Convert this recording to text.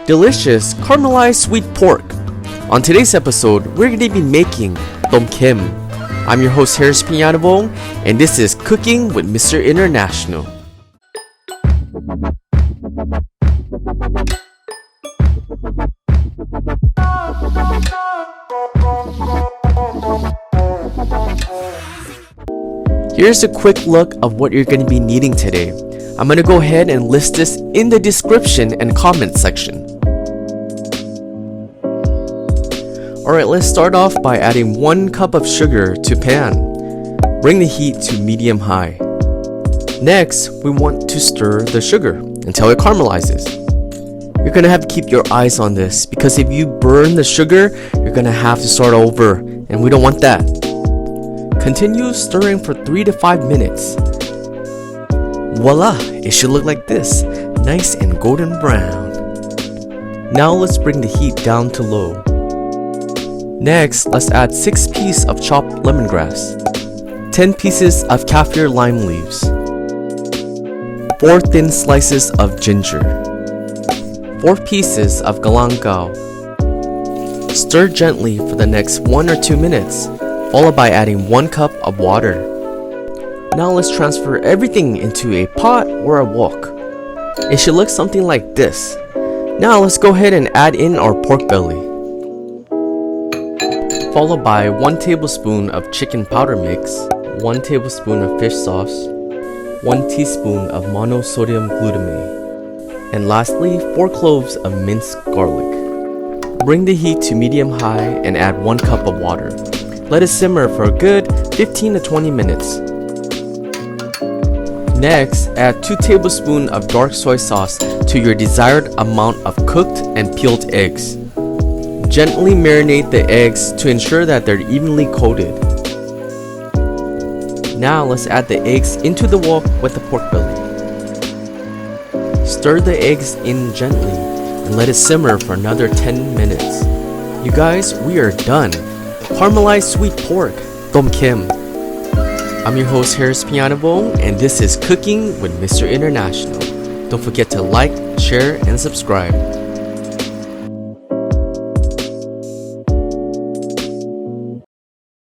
delicious caramelized sweet pork. On today's episode, we're going to be making Thom Khem. I'm your host Harris Piñanabong, and this is Cooking with Mr. International. Here's a quick look of what you're going to be needing today. I'm going to go ahead and list this in the description and comment section. Alright, let's start off by adding 1 cup of sugar to pan. Bring the heat to medium-high. Next, we want to stir the sugar until it caramelizes. You're going to have to keep your eyes on this because if you burn the sugar, you're going to have to start over, and we don't want that. Continue stirring for 3 to 5 minutes. Voila! It should look like this, nice and golden brown. Now let's bring the heat down to low. Next, let's add 6 pieces of chopped lemongrass, 10 pieces of kaffir lime leaves, 4 thin slices of ginger, 4 pieces of galangal. Stir gently for the next 1 or 2 minutes, followed by adding 1 cup of water. Now let's transfer everything into a pot or a wok. It should look something like this. Now let's go ahead and add in our pork belly, followed by 1 tablespoon of chicken powder mix, 1 tablespoon of fish sauce, 1 teaspoon of Mondo Sodium Glutamate, and lastly 4 cloves of minced garlic. Bring the heat to medium-high and add 1 cup of water. Let it simmer for a good 15 to 20 minutes. Next, add 2 tablespoons of dark soy sauce to your desired amount of cooked and peeled eggs. Gently marinate the eggs to ensure that they're evenly coated. Now let's add the eggs into the wok with the pork belly. Stir the eggs in gently and let it simmer for another 10 minutes. You guys, we are done. Caramelized sweet pork, Thom Khem. I'm your host Harris Piñanabong, and this is Cooking with Mr. International. Don't forget to like, share, and subscribe.